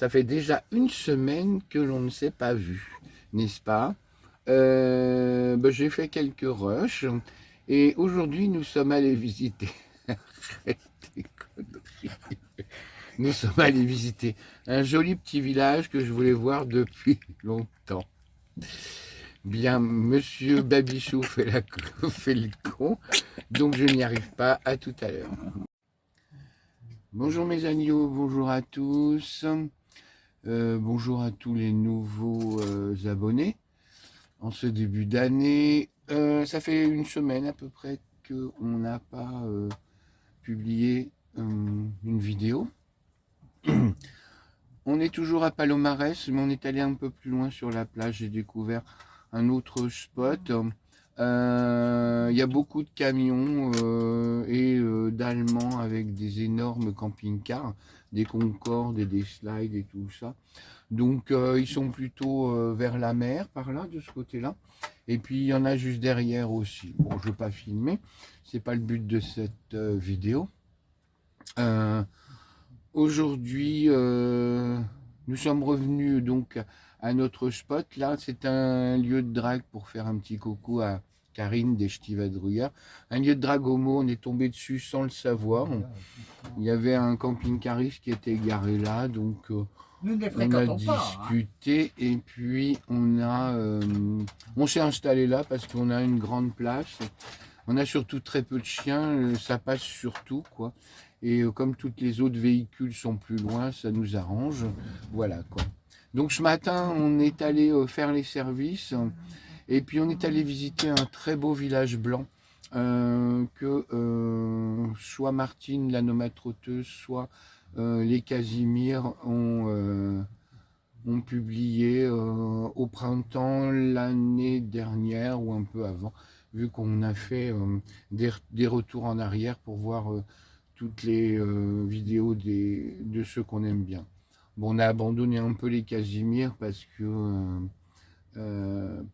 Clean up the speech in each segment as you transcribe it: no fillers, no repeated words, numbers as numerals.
Ça fait déjà une semaine que l'on ne s'est pas vu, n'est-ce pas? J'ai fait quelques rushs et aujourd'hui nous sommes allés visiter. Arrête tes conneries. Nous sommes allés visiter un joli petit village que je voulais voir depuis longtemps. Bien, Monsieur Babichou fait le con, donc je n'y arrive pas. À tout à l'heure. Bonjour mes agneaux, bonjour à tous. Bonjour à tous les nouveaux abonnés en ce début d'année. Ça fait une semaine à peu près qu'on n'a pas publié une vidéo. On est toujours à Palomares, mais on est allé un peu plus loin sur la plage. J'ai découvert un autre spot. Il y a beaucoup de camions et d'Allemands avec des énormes camping-cars, des Concorde et des slides et tout ça. Donc ils sont plutôt vers la mer par là, de ce côté-là. Et puis il y en a juste derrière aussi. Bon, je ne veux pas filmer, c'est pas le but de cette vidéo. Aujourd'hui, nous sommes revenus donc à notre spot. Là, c'est un lieu de drague pour faire un petit coucou à Karine des Ch'tivadrouillères. Un lieu de drague homo, on est tombé dessus sans le savoir. Il y avait un camping-cariste qui était garé là, donc Nous ne les on a fréquentons pas. discuté et puis on s'est installé là parce qu'on a une grande place. On a surtout très peu de chiens, ça passe surtout quoi. Et comme tous les autres véhicules sont plus loin, ça nous arrange. Voilà quoi. Donc ce matin, on est allé faire les services et puis on est allé visiter un très beau village blanc que soit Martine, la nomade trotteuse, soit les Casimir ont publié au printemps l'année dernière ou un peu avant, vu qu'on a fait des retours en arrière pour voir toutes les vidéos de ceux qu'on aime bien. Bon, on a abandonné un peu les Casimir parce que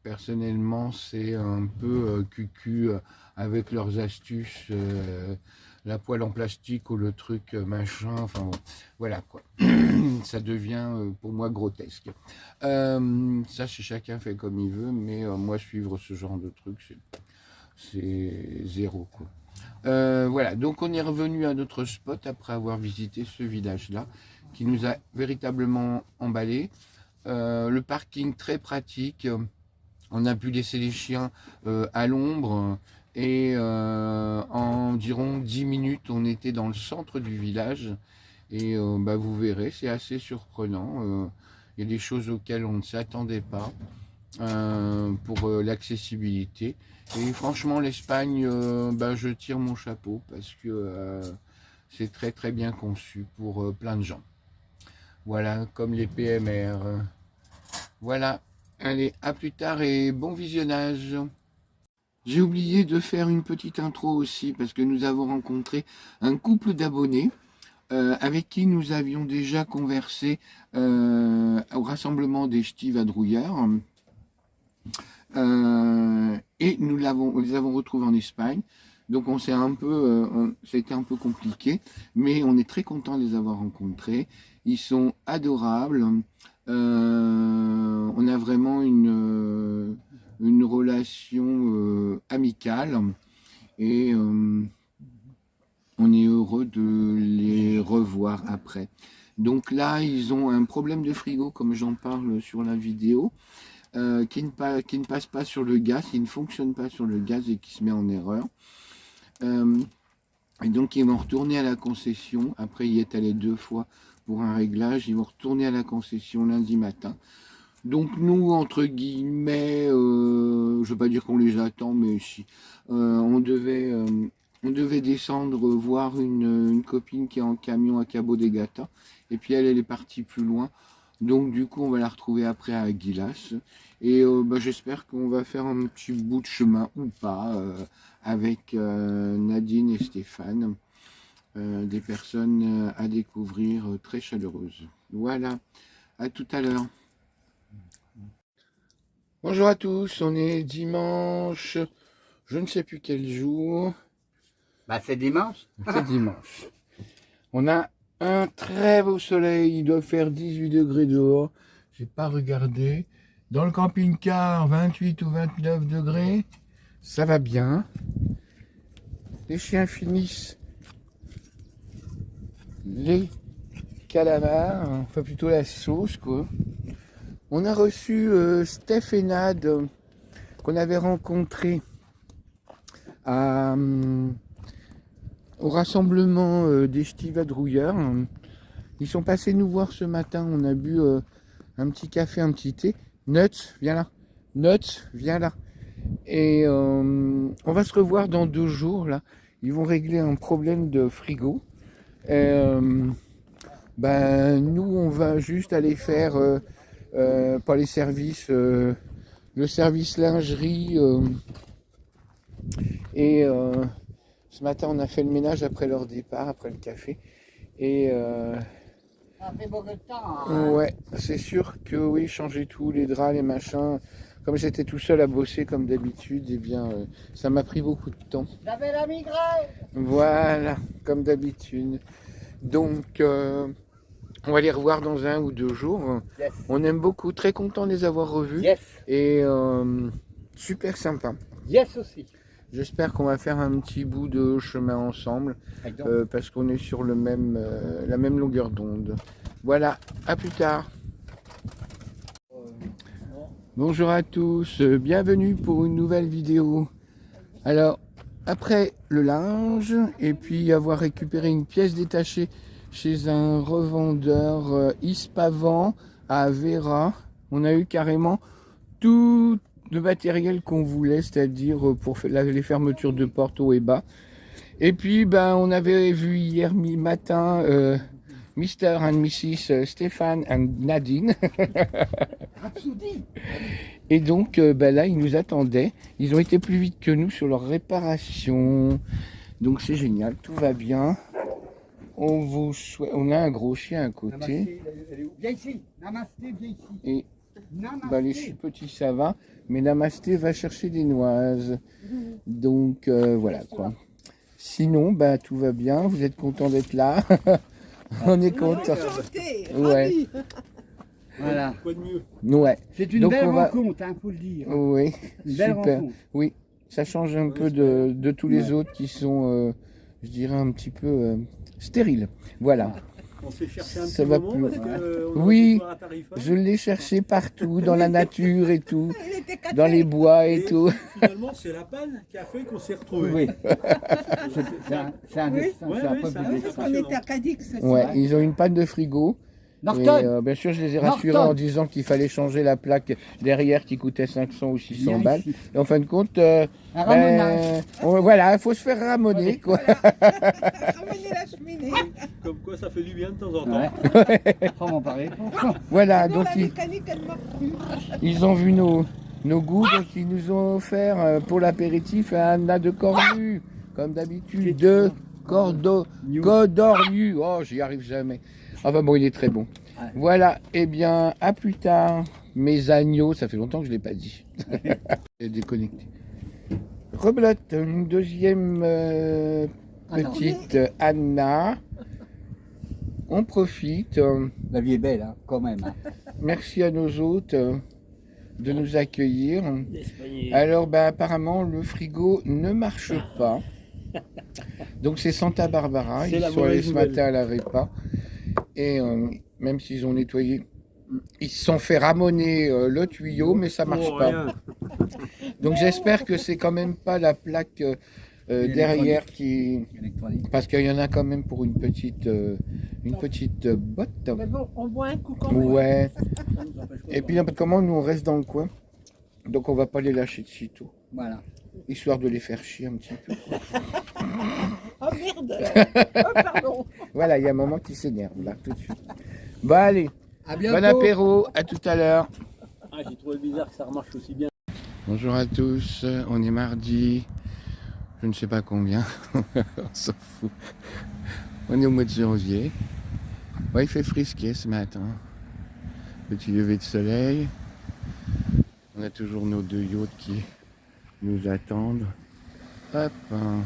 personnellement c'est un peu cucu avec leurs astuces, la poêle en plastique ou le truc machin, enfin bon, voilà quoi. Ça devient pour moi grotesque. Ça, chacun fait comme il veut, mais moi suivre ce genre de truc, c'est zéro quoi. Voilà, donc on est revenu à notre spot après avoir visité ce village-là qui nous a véritablement emballé. Le parking très pratique, on a pu laisser les chiens à l'ombre et en environ 10 minutes on était dans le centre du village et vous verrez, c'est assez surprenant. Il y a des choses auxquelles on ne s'attendait pas pour l'accessibilité. Et franchement, l'Espagne, je tire mon chapeau parce que c'est très très bien conçu pour plein de gens. Voilà, comme les PMR. Voilà, allez, à plus tard et bon visionnage. J'ai oublié de faire une petite intro aussi parce que nous avons rencontré un couple d'abonnés avec qui nous avions déjà conversé au rassemblement des Ch'tivadrouilleurs. Et nous les avons retrouvés en Espagne. Donc on s'est c'était un peu compliqué, mais on est très content de les avoir rencontrés. Ils sont adorables. On a vraiment une relation amicale et on est heureux de les revoir après. Donc là, ils ont un problème de frigo, comme j'en parle sur la vidéo. Qui ne passe pas sur le gaz, qui ne fonctionne pas sur le gaz et qui se met en erreur. Et donc ils vont retourner à la concession, après y est allé 2 fois pour un réglage, ils vont retourner à la concession lundi matin. Donc nous, entre guillemets, je ne veux pas dire qu'on les attend, mais si, on devait descendre voir une copine qui est en camion à Cabo de Gata, et puis elle est partie plus loin. Donc du coup, on va la retrouver après à Aguilas. Et j'espère qu'on va faire un petit bout de chemin ou pas avec Nadine et Stéphane. Des personnes à découvrir très chaleureuses. Voilà, à tout à l'heure. Bonjour à tous, on est dimanche, je ne sais plus quel jour. C'est dimanche. C'est dimanche. On a Un très beau soleil, il doit faire 18 degrés dehors. J'ai pas regardé. Dans le camping-car, 28 ou 29 degrés. Ça va bien. Les chiens finissent les calamars, enfin plutôt la sauce quoi. On a reçu Steph et Nad qu'on avait rencontrés au rassemblement des Stivadrouilleurs. Ils sont passés nous voir ce matin, on a bu un petit café, un petit thé. Nuts, viens là. Nuts, viens là. Et on va se revoir dans 2 jours là. Ils vont régler un problème de frigo. Ben, nous, on va juste aller faire pas les services, le service lingerie. Et ce matin, on a fait le ménage après leur départ, après le café. Et Ça fait beaucoup de temps. Hein. ouais, c'est sûr que oui, changer tout, les draps, les machins. Comme j'étais tout seul à bosser comme d'habitude, eh bien, ça m'a pris beaucoup de temps. J'avais la migraine. Voilà, comme d'habitude. Donc, on va les revoir dans 1 ou 2 jours. Yes. On aime beaucoup, très content de les avoir revus. Yes. Et super sympa. Yes aussi. J'espère qu'on va faire un petit bout de chemin ensemble. Parce qu'on est sur la même longueur d'onde. Voilà, à plus tard. Bonjour à tous, bienvenue pour une nouvelle vidéo. Alors, après le linge et puis avoir récupéré une pièce détachée chez un revendeur Ispavan à Vera, on a eu carrément tout le matériel qu'on voulait, c'est-à-dire pour les fermetures de portes haut et bas. Et puis, ben, on avait vu hier matin Mr. and Mrs. Stéphane and Nadine. Et donc, ben là, ils nous attendaient. Ils ont été plus vite que nous sur leur réparation. Donc, c'est génial, tout va bien. On a un gros chien à côté. Namasté, viens ici. Namasté, viens ici. Et Namasté. ben, les petits, ça va. Mais Namasté va chercher des noises. Donc, voilà quoi. Sinon, bah, tout va bien. Vous êtes content d'être là. On est content. Ouais. Voilà. Quoi de mieux? Ouais. C'est une Donc, belle on va- rencontre, hein, faut le dire. Oui. Une belle Super. rencontre. Oui. Ça change un peu de tous les autres qui sont, je dirais, un petit peu stériles. Voilà. On s'est cherché un Ça petit va moment plus. parce que on Oui. aurait dû voir à Tarifa. Je l'ai cherché partout, dans la nature et tout, dans les bois et tout. Finalement, c'est la panne qui a fait qu'on s'est retrouvés. Oui. C'est un Oui. destin, Ouais, c'est un oui, peu ça plus va, destin. Parce qu'on était à Cadix, c'est Ouais, vrai. ils ont une panne de frigo. Et, Norton, bien sûr, je les ai rassurés Norton. en disant qu'il fallait changer la plaque derrière qui coûtait 500 ou 600 viens balles. ici. Et en fin de compte, Un ramonage. voilà, il faut se faire ramoner, quoi. Ramener la cheminée. Comme quoi, ça fait du bien de temps en temps. Ouais. Faut m'en parler. Voilà, Non, donc la mécanique, elle marche plus. ils ont vu nos goûts, donc ils nous ont offert pour l'apéritif un nas de cornu, comme d'habitude, de codorniu. Oh, j'y arrive jamais. Enfin bon, il est très bon. Ouais. Voilà, et bien, à plus tard, mes agneaux, ça fait longtemps que je ne l'ai pas dit. J'ai déconnecté. Rebelote, une deuxième petite Anna. On profite. La vie est belle, hein, quand même. Hein. Merci à nos hôtes de nous accueillir. Alors, ben, apparemment, le frigo ne marche pas. Donc, c'est Santa Barbara. C'est Ils la sont allés mauvaise ce nouvelle. matin à la répa. Et même s'ils ont nettoyé, ils se sont fait ramoner le tuyau, mais ça marche Oh, pas. rien. Donc, j'espère que c'est quand même pas la plaque derrière qui. Électronique. Parce qu'il y en a quand même pour une petite botte. Mais bon, on boit un coup quand même. Ouais. Ça nous empêche pas Et puis, comment nous on reste dans le coin. Donc, on va pas les lâcher de sitôt. Voilà. Histoire de les faire chier un petit peu. Oh merde. Oh pardon. Voilà, il y a un moment qui s'énerve là, tout de suite. Bon, allez, À bon bientôt. apéro, à tout à l'heure. Ah, j'ai trouvé bizarre que ça remarche aussi bien. Bonjour à tous, on est mardi, je ne sais pas combien, on s'en fout. On est au mois de janvier. Ouais, il fait frisquet ce matin. Petit lever de soleil. On a toujours nos 2 yachts qui nous attendent. Hop, hein.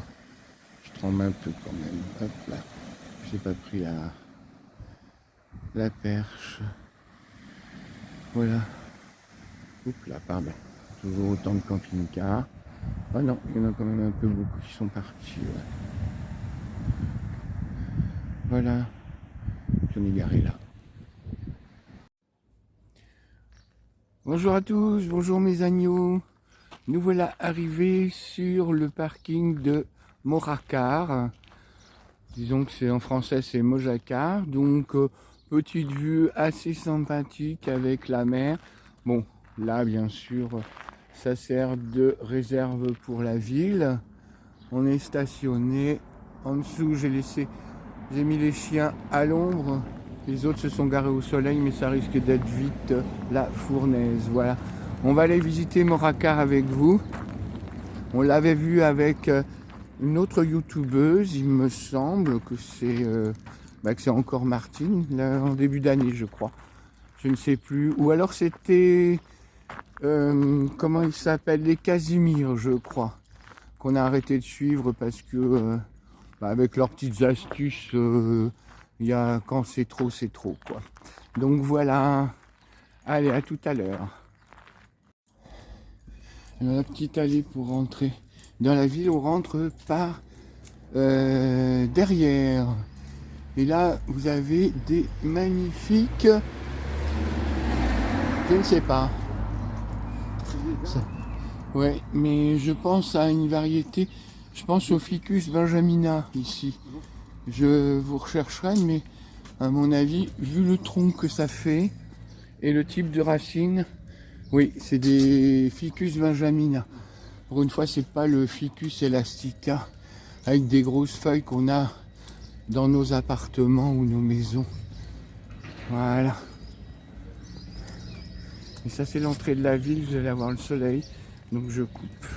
Je tremble un peu quand même. Hop là. J'ai pas pris la perche. Voilà. Oups là, pardon. Toujours autant de camping-cars. Ah non, il y en a quand même un peu beaucoup qui sont partis. Ouais. Voilà. J'en ai garé là. Bonjour à tous, bonjour mes agneaux. Nous voilà arrivés sur le parking de Moracar. Disons que c'est en français c'est Mojacar. Donc petite vue assez sympathique avec la mer. Bon, là bien sûr ça sert de réserve pour la ville. On est stationné. En dessous j'ai mis les chiens à l'ombre. Les autres se sont garés au soleil, mais ça risque d'être vite la fournaise. Voilà. On va aller visiter Moracar avec vous. On l'avait vu avec une autre youtubeuse, il me semble que c'est encore Martine, là, en début d'année, je crois. Je ne sais plus. Ou alors c'était, comment il s'appelle, les Casimir, je crois, qu'on a arrêté de suivre parce que, avec leurs petites astuces, quand c'est trop, quoi. Donc voilà. Allez, à tout à l'heure. Alors, la petite allée pour rentrer dans la ville, on rentre par derrière. Et là, vous avez des magnifiques... Je ne sais pas. Ouais, mais je pense à une variété. Je pense au Ficus benjamina ici. Je vous rechercherai, mais à mon avis, vu le tronc que ça fait et le type de racine, oui, c'est des Ficus benjamina. Pour une fois, c'est pas le Ficus elastica avec des grosses feuilles qu'on a dans nos appartements ou nos maisons. Voilà. Et ça, c'est l'entrée de la ville. Vous allez avoir le soleil, donc je coupe.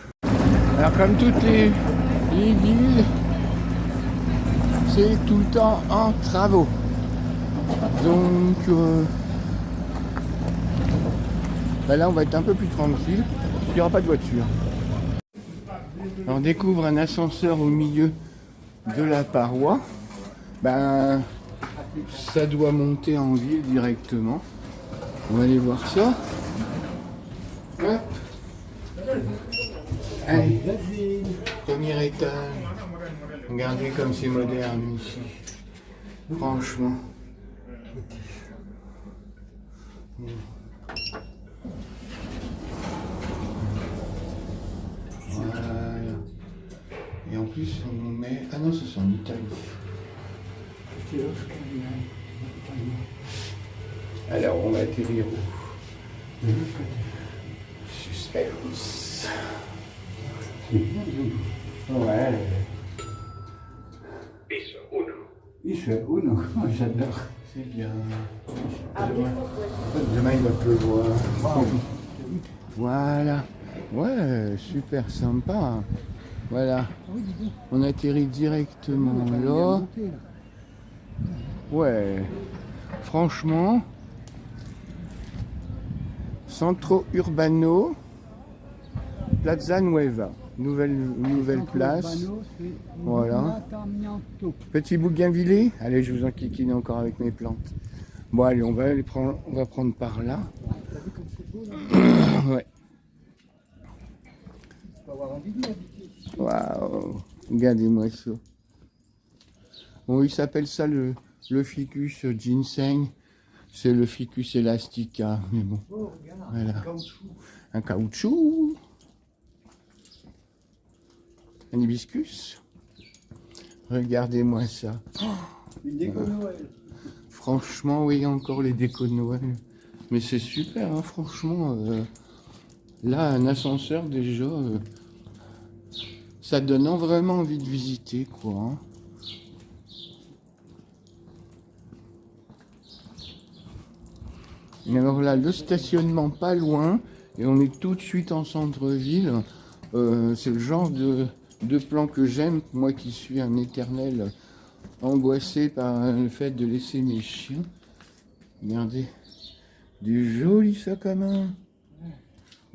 Alors, comme toutes les villes, c'est tout le temps en travaux. Donc là on va être un peu plus tranquille, il n'y aura pas de voiture. Alors on découvre un ascenseur au milieu de la paroi. Ça doit monter en ville directement. On va aller voir ça. Hop. Allez, premier étage. Regardez comme c'est moderne ici. Franchement. Voilà. Et en plus on met... Ah non, ça c'est en Italie. Alors on va atterrir où? Suspense. Ouais. Piso uno, j'adore. C'est bien. Demain il va pleuvoir. Voilà. Ouais, super sympa. Voilà. On atterrit directement là. Ouais. Franchement. Centro Urbano. Plaza Nueva. Nouvelle place. Voilà. Petit Bougainvillé. Allez, je vous enquiquine encore avec mes plantes. Bon, allez, on va prendre par là. Ouais. Waouh. Regardez-moi ça. Bon, il s'appelle ça le Ficus ginseng. C'est le Ficus elastica. Mais bon. Voilà. Un caoutchouc. Un hibiscus. Regardez-moi ça. Une déco Noël. Franchement, oui, encore les décos de Noël. Mais c'est super, hein, franchement. Là, un ascenseur, déjà, ça donne vraiment envie de visiter, quoi. Hein. Et alors là, le stationnement pas loin, et on est tout de suite en centre-ville. C'est le genre de plan que j'aime, moi qui suis un éternel angoissé par le fait de laisser mes chiens. Regardez, du joli sac à main.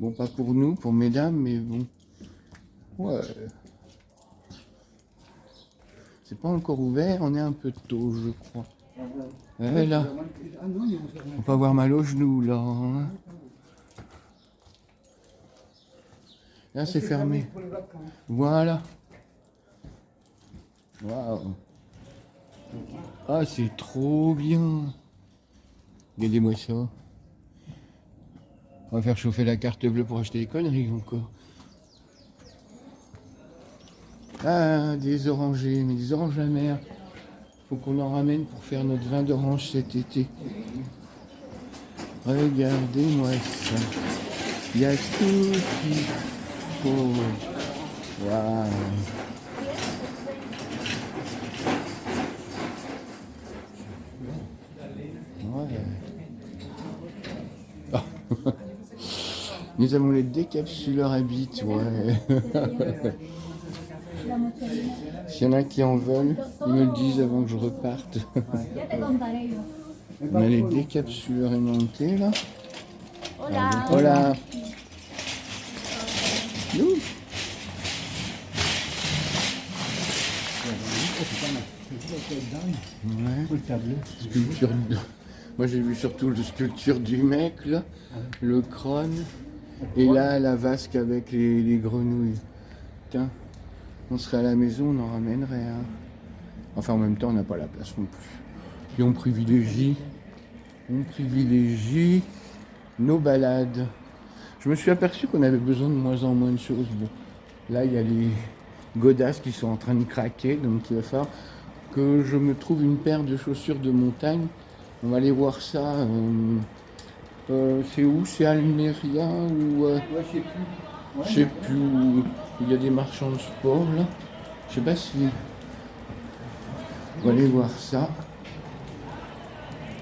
Bon, pas pour nous, pour mesdames, mais bon. Ouais. C'est pas encore ouvert, on est un peu tôt, je crois. Eh là, Ah non, il y a un on peut avoir mal aux genoux là. Hein. Là c'est fermé. pour les vacances. Voilà. Waouh. Ah c'est trop bien. Regardez-moi ça. On va faire chauffer la carte bleue pour acheter des conneries encore. Ah, des orangers, mais des oranges amères. Faut qu'on en ramène pour faire notre vin d'orange cet été. Regardez-moi ça. Il y a tout qu'il faut. Waouh. Ouais. Ah. Nous avons les décapsuleurs à bite, ouais. S'il y en a qui en veulent, ils me le disent avant que je reparte. On a les décapsuleurs aimantés là. Hola. Hola. Nous. Ouais. Pour le tableau. Sculpture de- Moi j'ai vu surtout la sculpture du mec là, le crâne, et là la vasque avec les grenouilles. Tiens, on serait à la maison, on en ramènerait un. Enfin en même temps on n'a pas la place non plus. Puis on privilégie nos balades. Je me suis aperçu qu'on avait besoin de moins en moins de choses. Bon, là il y a les godasses qui sont en train de craquer, donc il va falloir que je me trouve une paire de chaussures de montagne. On va aller voir ça. C'est où? C'est Almeria ou Ouais, je sais plus. je sais plus où il y a des marchands de sport là. Je sais pas si. On va aller voir ça.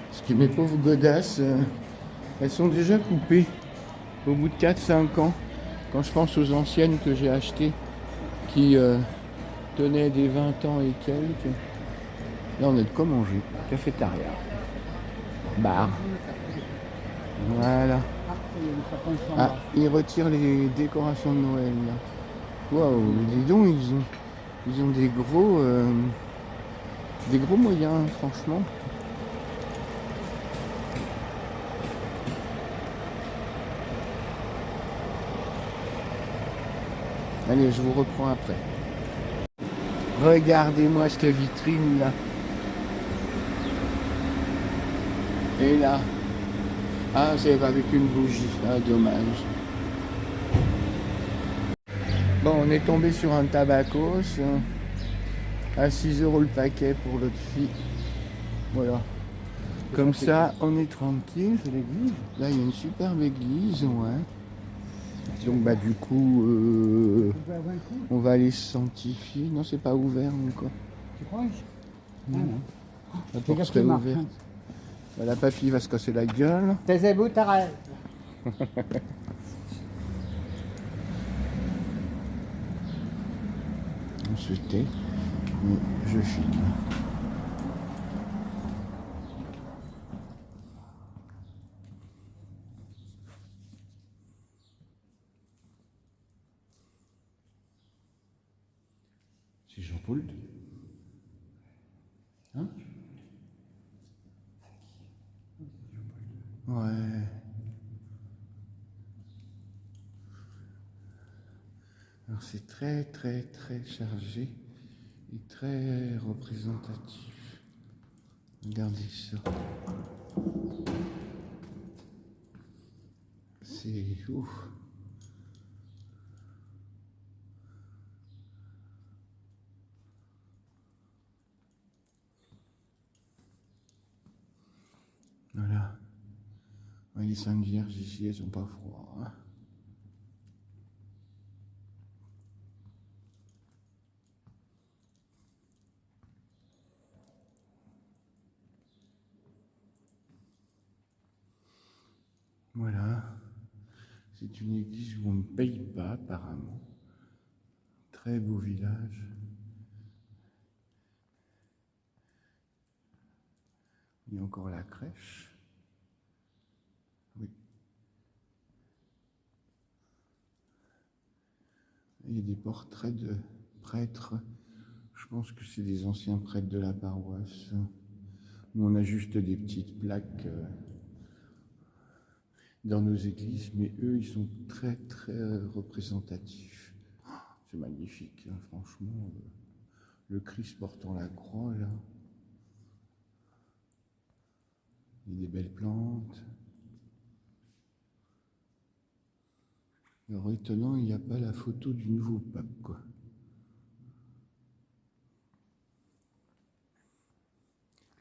Parce que mes pauvres godasses, elles sont déjà coupées au bout de 4-5 ans. Quand je pense aux anciennes que j'ai achetées qui tenaient des 20 ans et quelques. Là on a de quoi manger. Cafétéria. Bar. Voilà. Ah, ils retirent les décorations de Noël là. Waouh, dis donc, ils ont des gros moyens, franchement. Allez, je vous reprends après. Regardez-moi cette vitrine là. Et là. Ah, c'est avec une bougie. Ah, dommage. Bon, on est tombé sur un tabacos à 6 € le paquet pour l'autre fille. Voilà. Comme ça, on est tranquille. C'est l'église. Là, il y a une superbe église, ouais. Donc, bah, du coup, On peut avoir un coup. on va aller se sanctifier. Non, c'est pas ouvert encore. Tu crois? Ah non. La porte serait ouverte. Bah, la papille va se casser la gueule. T'es beau, t'as On se tait. Mais je filme. C'est Jean-Paul II. Hein? Ouais. Alors c'est très très très chargé et très représentatif. Regardez ça. C'est ouf. Voilà. Ouais, les Saintes Vierges ici, elles sont pas froides. Hein. Voilà. C'est une église où on ne paye pas, apparemment. Très beau village. Il y a encore la crèche. Oui. Il y a des portraits de prêtres. Je pense que c'est des anciens prêtres de la paroisse. Nous, on a juste des petites plaques dans nos églises, mais eux, ils sont très, très représentatifs. C'est magnifique, hein, franchement. Le Christ portant la croix, là. Il y a des belles plantes. Alors, étonnant, il n'y a pas la photo du nouveau pape, quoi.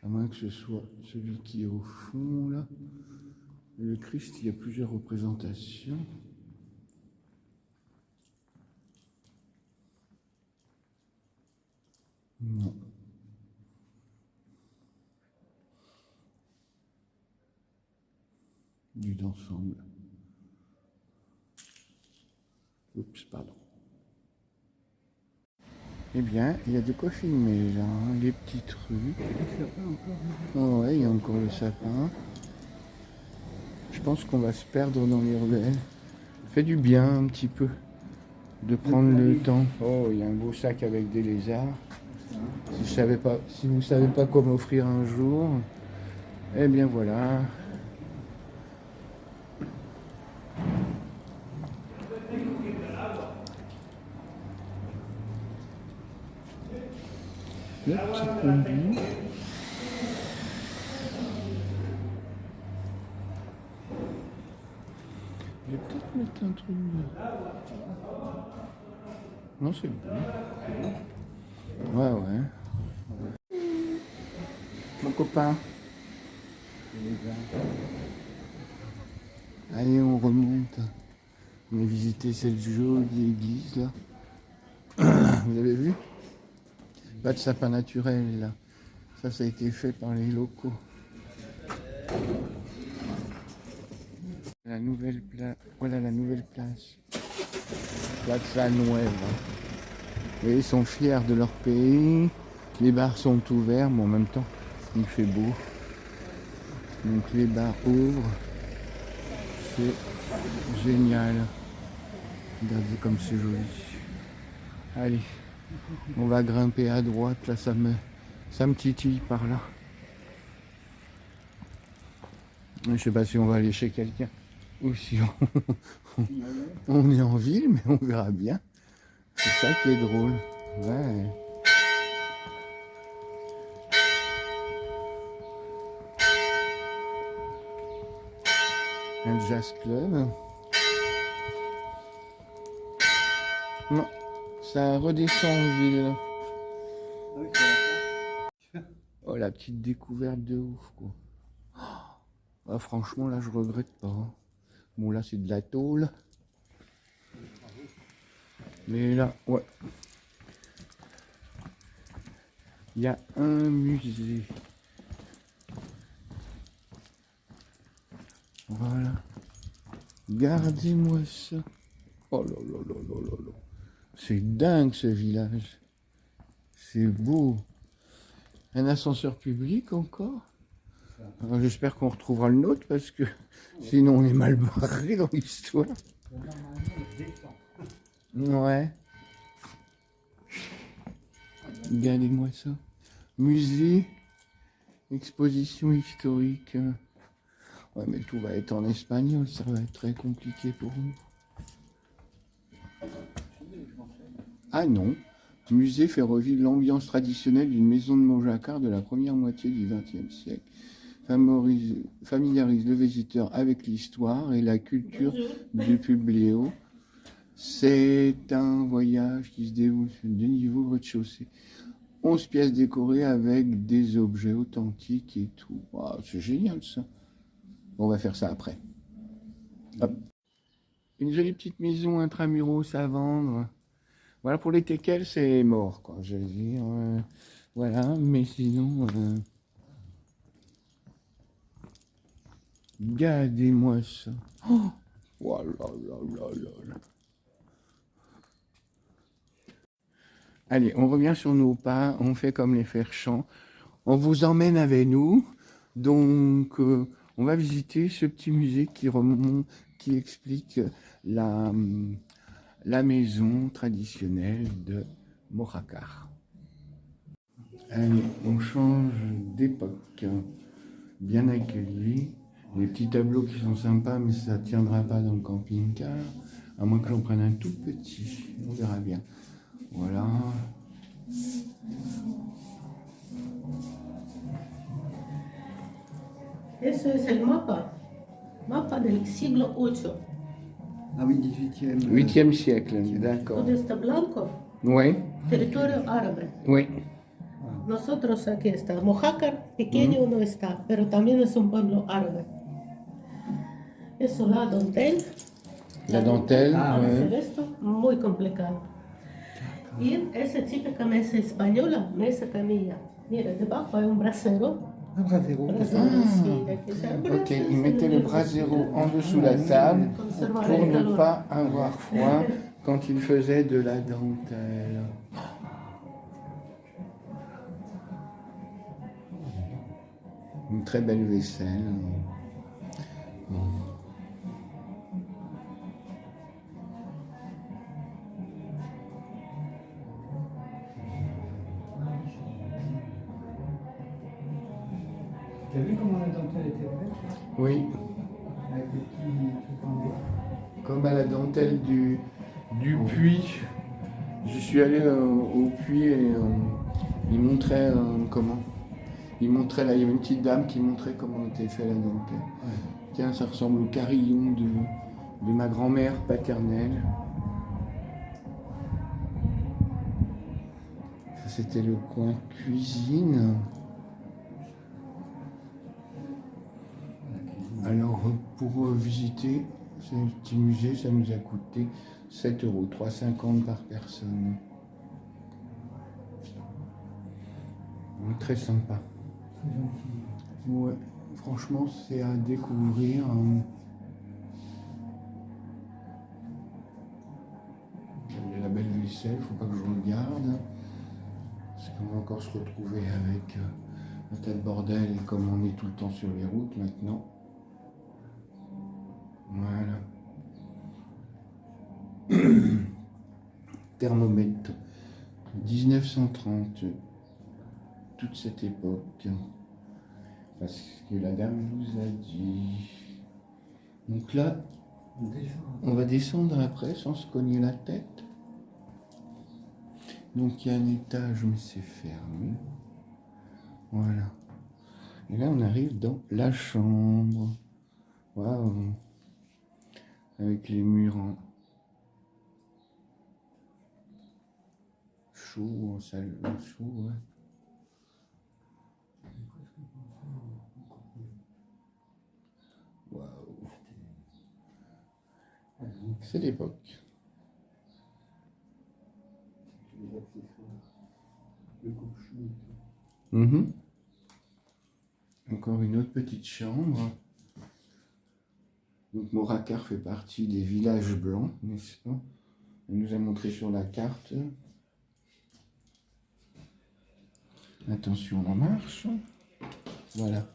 À moins que ce soit celui qui est au fond, là. Le Christ, il y a plusieurs représentations. Non. Du d'ensemble. Oups, pardon. Eh bien, il y a de quoi filmer là, hein, les petites rues. Oh ouais, il y a encore le sapin. Je pense qu'on va se perdre dans les ruelles. Ça fait du bien un petit peu de prendre le temps. Oh, il y a un beau sac avec des lézards. Si vous ne savez pas quoi m'offrir un jour, eh bien voilà. Le petit combi. Je vais peut-être mettre un truc. Non, c'est bon. Ouais, ouais. Mon copain. Allez, on remonte. On a visité cette jolie église là. Vous avez vu? Pas de sapin naturel là. Ça a été fait par les locaux. Voilà la nouvelle place. Plaza Nueva. Et ils sont fiers de leur pays. Les bars sont ouverts, mais en même temps, il fait beau. Donc les bars ouvrent. C'est génial. Regardez comme c'est joli. Allez, on va grimper à droite. Là, ça me titille par là. Je sais pas si on va aller chez quelqu'un ou si on est en ville, mais on verra bien. C'est ça qui est drôle. Ouais. Un jazz club. Non, ça redescend en ville. Oh, la petite découverte de ouf, quoi. Ah, franchement, là, je regrette pas. Hein. Bon, là, c'est de la tôle. Mais là, ouais. Il y a un musée. Voilà. Regardez-moi ça. Oh là là là là là là. C'est dingue ce village. C'est beau. Un ascenseur public encore. J'espère qu'on retrouvera le nôtre parce que sinon on est mal barré dans l'histoire. Ouais. Regardez-moi ça. Musée, exposition historique. Ouais, mais tout va être en espagnol, ça va être très compliqué pour nous. Ah non, musée fait revivre l'ambiance traditionnelle d'une maison de Montjacard de la première moitié du XXe siècle. Familiarise le visiteur avec l'histoire et la culture du Publio. C'est un voyage qui se déroule sur 2 niveaux au rez-de-chaussée. 11 pièces décorées avec des objets authentiques et tout. Wow, c'est génial ça. On va faire ça après. Hop. Une jolie petite maison intramuros à vendre. Voilà, pour les teckels, c'est mort, quoi. Je veux dire, voilà, mais sinon... Regardez-moi ça. Oh, oh là là là là là. Allez, on revient sur nos pas, on fait comme les Ferchamps. On vous emmène avec nous. Donc, on va visiter ce petit musée qui explique la maison traditionnelle de Mojácar. Allez, on change d'époque. Bien accueilli. Les petits tableaux qui sont sympas, mais ça ne tiendra pas dans le camping-car. À moins que j'en prenne un tout petit. On verra bien. Voilà. Eso es el mapa. Mapa del siglo VIII. Ah oui, 18e. 8e siècle, d'accord. Todo está blanco. Oui, Territorio árabe. oui. Nosotros aquí está. Mojácar, pequeño no está, pero también es un pueblo árabe. Eso, la dentelle. La dentelle, Para ouais. hacer esto, muy complicado. Y esa típica mesa española, mesa camilla. Mira, debajo hay un brasero. Un brasero. Brasero, sí, de que sea Ok, brasero, il mettait le brasero en dessous la table pour ne pas avoir froid quand il faisait de la dentelle. Une très belle vaisselle. Bon. T'as vu comment la dentelle était faite? Oui, Avec les petits trucs en bois. comme à la dentelle du puits. Je suis allé au puits et il montrait comment. Il montrait là, il y avait une petite dame qui montrait comment était fait la dentelle. Tiens, ça ressemble au carillon de ma grand-mère paternelle. Ça, c'était le coin cuisine. Alors, pour visiter ce petit musée, ça nous a coûté 7 €, 3,50 par personne. Très sympa. Très gentil. Ouais, franchement, c'est à découvrir. Il y a la belle vaisselle, faut pas que je regarde. Parce qu'on va encore se retrouver avec un tas de bordel, comme on est tout le temps sur les routes maintenant. Voilà. Thermomètre 1930, toute cette époque, parce que la dame nous a dit. Donc là, On descend. on va descendre après sans se cogner la tête. Donc il y a un étage, mais c'est fermé. Voilà. Et là, on arrive dans la chambre. Waouh. Avec les murs en chaud, en salle chaud, ouais. Waouh. C'est l'époque. Les accessoires. Le coupe-chou et tout. Mhm. Encore une autre petite chambre. Donc Moracar fait partie des villages blancs, n'est-ce pas? Elle nous a montré sur la carte. Attention, la marche. Voilà.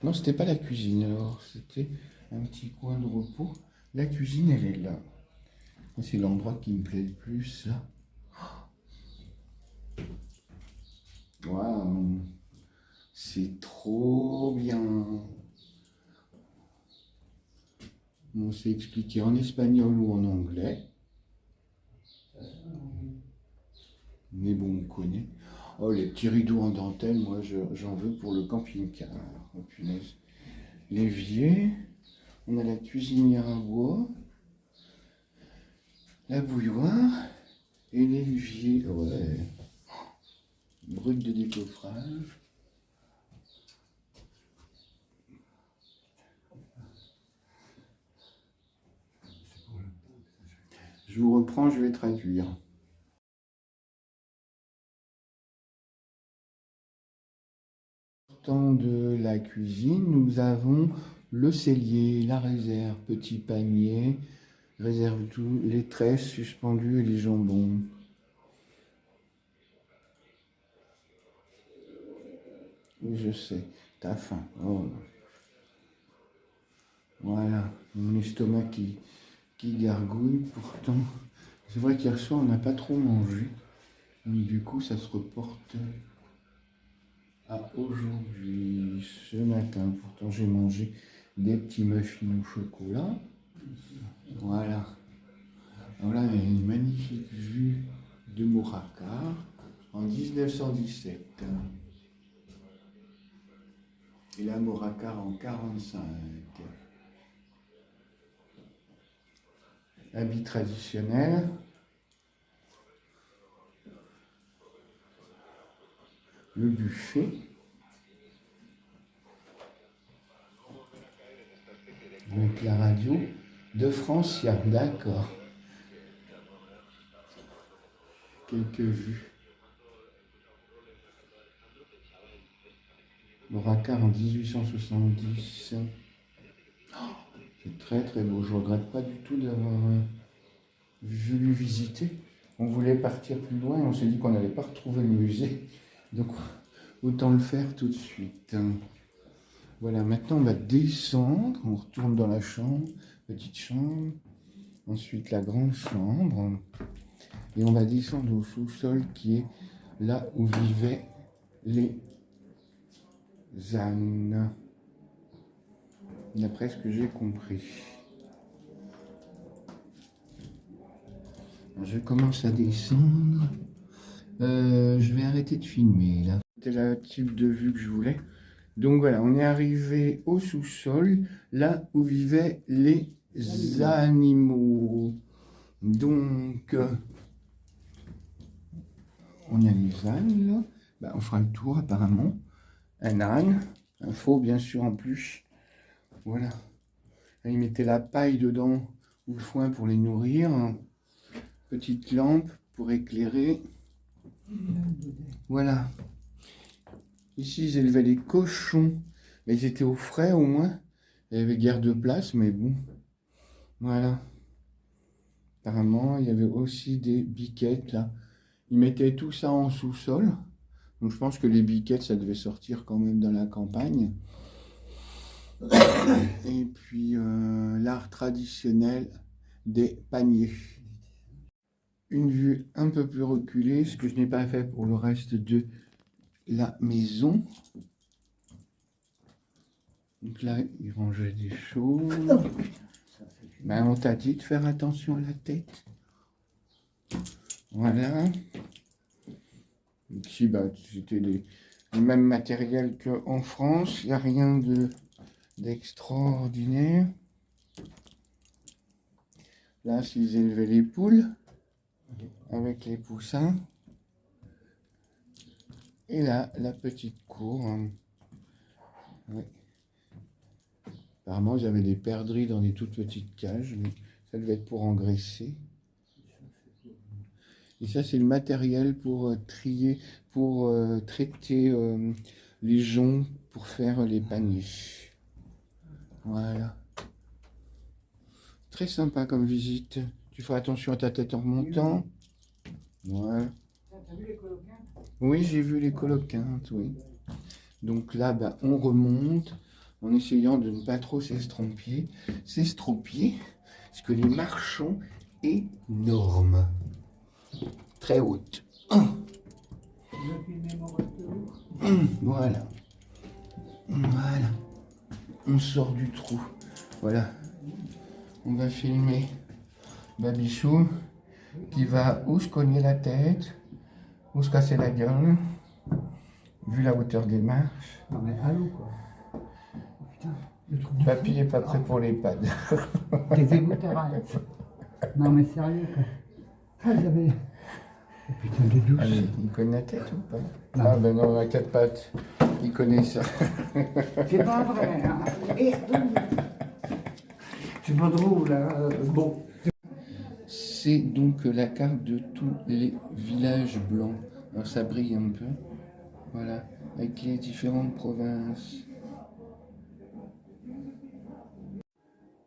Non, c'était pas la cuisine, alors c'était un petit coin de repos. La cuisine, elle est là. C'est l'endroit qui me plaît le plus. Waouh, c'est trop bien. On s'est expliqué en espagnol ou en anglais. Mais bon, on connaît. Oh, les petits rideaux en dentelle, moi j'en veux pour le camping-car. Oh, punaise. L'évier. On a la cuisinière à bois. La bouilloire. Et l'évier. Ouais. Brut de décoffrage. Je vous reprends, je vais traduire. Sortant de la cuisine, nous avons le cellier, la réserve, petit panier, réserve tout, les tresses suspendues et les jambons. Oui, je sais, t'as faim. Oh. Voilà, mon estomac qui gargouille. Pourtant, c'est vrai qu'hier soir, on n'a pas trop mangé. Donc, du coup, ça se reporte aujourd'hui, ce matin. Pourtant, j'ai mangé des petits muffins au chocolat. Voilà. Alors là, il y a une magnifique vue de Mouracar en 1917. Et là, Mouracar en 45. Habit traditionnel. Le buffet. Donc la radio de Francia, d'accord. Quelques vues. Mouracar en 1870. Oh, c'est très très beau. Je regrette pas du tout d'avoir voulu visiter. On voulait partir plus loin et on s'est dit qu'on n'allait pas retrouver le musée. Donc autant le faire tout de suite. Voilà, maintenant on va descendre. On retourne dans la chambre, petite chambre. Ensuite la grande chambre. Et on va descendre au sous-sol qui est là où vivaient les ânes. D'après ce que j'ai compris. Alors, je commence à descendre. Je vais arrêter de filmer là. C'était le type de vue que je voulais. Donc voilà, on est arrivé au sous-sol, là où vivaient les animaux. Donc, on a les ânes là. Ben, on fera le tour apparemment. Un âne, un faux bien sûr en plus. Voilà. Là, ils mettaient la paille dedans ou le foin pour les nourrir. Petite lampe pour éclairer. Voilà. Ici, ils élevaient les cochons. Mais ils étaient au frais au moins. Il y avait guère de place, mais bon. Voilà. Apparemment, il y avait aussi des biquettes là. Ils mettaient tout ça en sous-sol. Donc je pense que les biquettes, ça devait sortir quand même dans la campagne. Et puis l'art traditionnel des paniers. Une vue un peu plus reculée, ce que je n'ai pas fait pour le reste de la maison. Donc là, ils rangeaient des choses. Ben, on t'a dit de faire attention à la tête. Voilà. Ici, bah, c'était le même matériel qu'en France. Il n'y a rien d'extraordinaire. Là, s'ils élevaient les poules avec les poussins. Et là, la petite cour. Ouais. Apparemment, ils avaient des perdrix dans des toutes petites cages, mais ça devait être pour engraisser. Et ça, c'est le matériel pour trier, pour traiter les joncs, pour faire les paniers. Voilà. Très sympa comme visite. Tu fais attention à ta tête en remontant. Voilà. T'as vu les coloquintes? Oui, j'ai vu les coloquintes, oui. Donc là, bah, on remonte en essayant de ne pas trop s'estropier, parce que les marches sont énormes. Très hautes. Voilà. Voilà. On sort du trou. Voilà. On va filmer Babichou qui va ou se cogner la tête, ou se casser la gueule, vu la hauteur des marches. Non mais allô quoi. Putain, le truc de Papy est pas prêt pour l'EHPAD. des écouteurs à l'air. Non mais sérieux quoi. Ah j'avais. Oh, putain des douces. Allez, il connaît la tête ou pas? Non. Ah ben non, à quatre pattes, il connaît ça. C'est pas vrai, hein. C'est pas drôle, hein. Bon. C'est donc la carte de tous les villages blancs. Alors ça brille un peu. Voilà, avec les différentes provinces.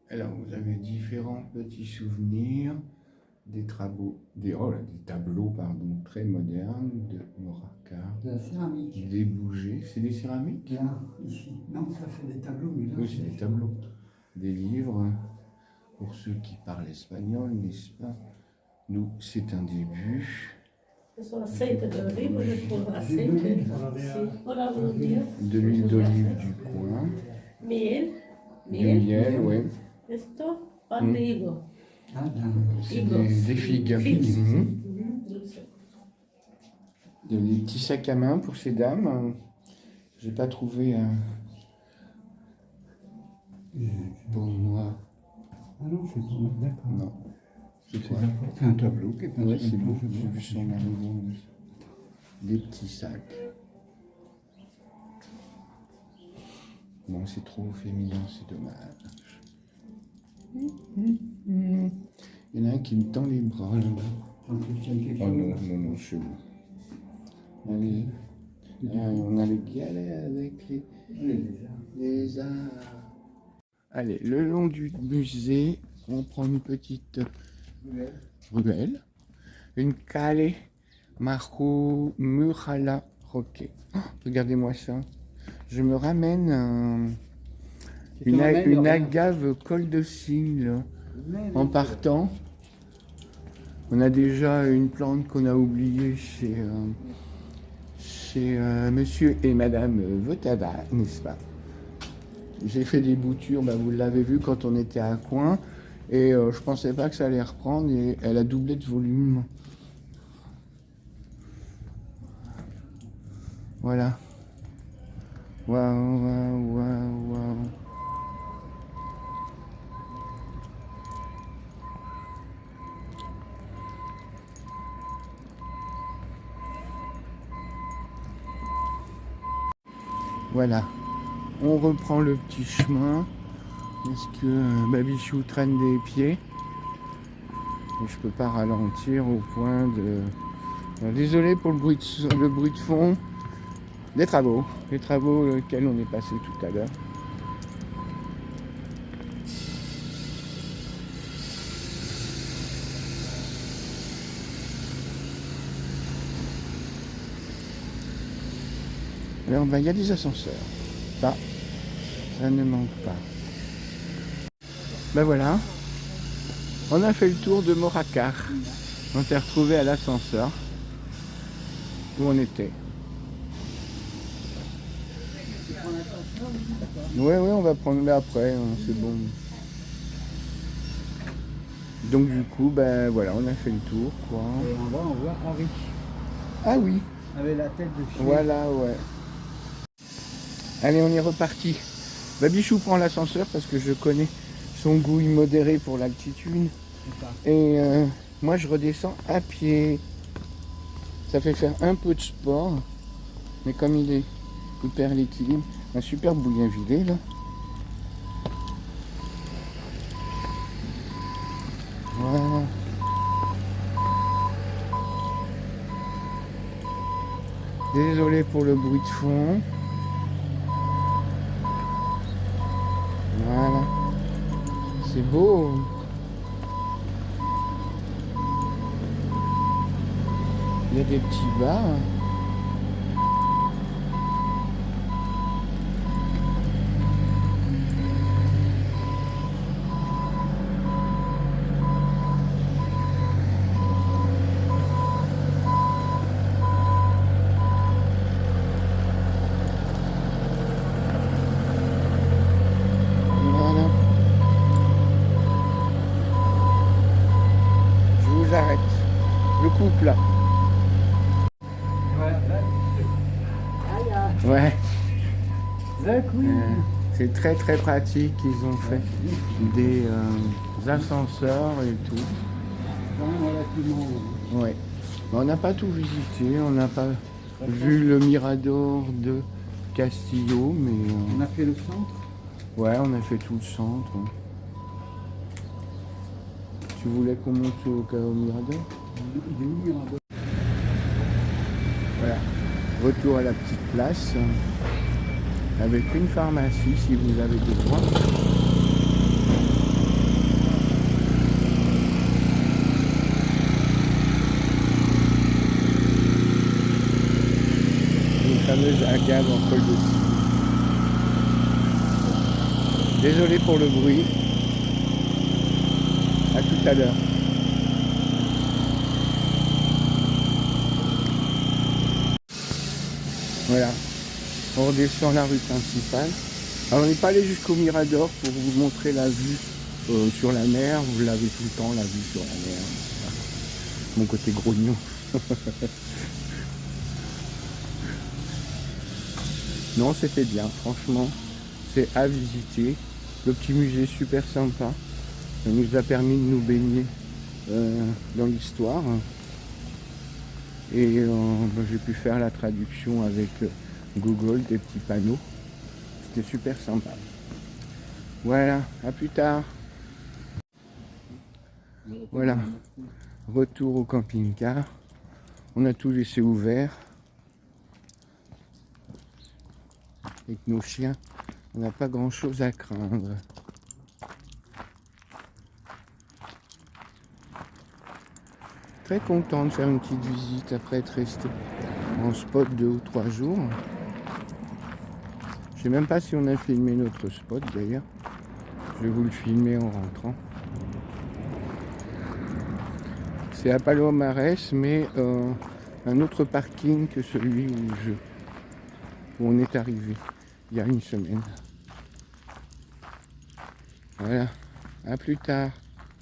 Alors vous avez différents petits souvenirs, des tableaux pardon, très modernes de Mouracar, De la céramique. des bougies. C'est des céramiques? Là, ici. Non, ça fait des tableaux, mais là. Oui, c'est des tableaux. Des livres, pour ceux qui parlent espagnol, n'est-ce pas? Nous, c'est un début. Eso aceite de oliva, le pongo aceite. Sí, hola, buenos días. De l'huile d'olive du coin. Miel. Du miel, ouais. Esto, pan de higo. Ah, ben, C'est des figues. Figs. Mhm. Dulce. Il y a des petits sacs à main pour ces dames. J'ai pas trouvé pour moi. ah non, c'est bon, d'accord. Non. C'est quoi? C'est un tableau qui est pas Ouais, c'est beau. J'ai vu son arrivant. Des petits sacs. Bon, c'est trop féminin, c'est dommage. Il y en a un qui me tend les bras là-bas. Oh non, non, non, c'est bon. Allez. Ah, on a les galets avec les arts. Allez, le long du musée, on prend une petite ruelle. Une cale Marco Murala Roque. Oh, regardez-moi ça. Je me ramène une agave col de cygne là. En partant. On a déjà une plante qu'on a oubliée chez monsieur et madame Votava, n'est-ce pas? J'ai fait des boutures, bah, vous l'avez vu quand on était à Coin, et je pensais pas que ça allait reprendre, et elle a doublé de volume. Voilà. Waouh, waouh, waouh, waouh. Voilà, on reprend le petit chemin. Est-ce que Babichou traîne des pieds? Et je peux pas ralentir au point de... Alors, désolé pour le bruit de fond des travaux. Les travaux auxquels on est passé tout à l'heure. Alors, ben, il y a des ascenseurs. Ça ne manque pas. Ben voilà. On a fait le tour de Moracar. On s'est retrouvé à l'ascenseur où on était. Ouais, on va prendre mais après, hein, c'est bon. Donc du coup, ben voilà, on a fait le tour, quoi. Et en bas, on voit Henri, Ah oui, avec la tête de chien. voilà, ouais. Allez, on est reparti. Babichou prend l'ascenseur parce que je connais son goût immodéré pour l'altitude. Et moi, je redescends à pied. Ça fait faire un peu de sport. Mais comme il perd l'équilibre, un super Bougainvillé, là. Voilà. Désolé pour le bruit de fond. Voilà. C'est beau. Il y a des petits bars. Voilà. Je vous arrête. Je coupe là. Ouais. C'est très très pratique. Ils ont fait des ascenseurs et tout. Quand même relativement. Ouais. Mais on n'a pas tout visité. On n'a pas vu le Mirador de Castillo, mais On a fait le centre. ouais, on a fait tout le centre. Tu voulais qu'on monte au Mirador? Du Mirador. Voilà. Retour à la petite place avec une pharmacie si vous avez besoin. Une fameuse agave en col de cygne. Désolé pour le bruit. À tout à l'heure. Voilà, on redescend la rue principale. Alors on n'est pas allé jusqu'au Mirador pour vous montrer la vue sur la mer. Vous l'avez tout le temps, la vue sur la mer. Mon côté grognon. Non, c'était bien, franchement, c'est à visiter. Le petit musée super sympa. Ça nous a permis de nous baigner dans l'histoire. Et j'ai pu faire la traduction avec Google, des petits panneaux. C'était super sympa. Voilà, à plus tard. Voilà, retour au camping-car. On a tout laissé ouvert. Avec nos chiens, on n'a pas grand chose à craindre. Très content de faire une petite visite après être resté en spot 2 ou 3 jours. Je sais même pas si on a filmé notre spot d'ailleurs. Je vais vous le filmer en rentrant. C'est à Palomares, mais un autre parking que celui où on est arrivé il y a une semaine. Voilà, à plus tard.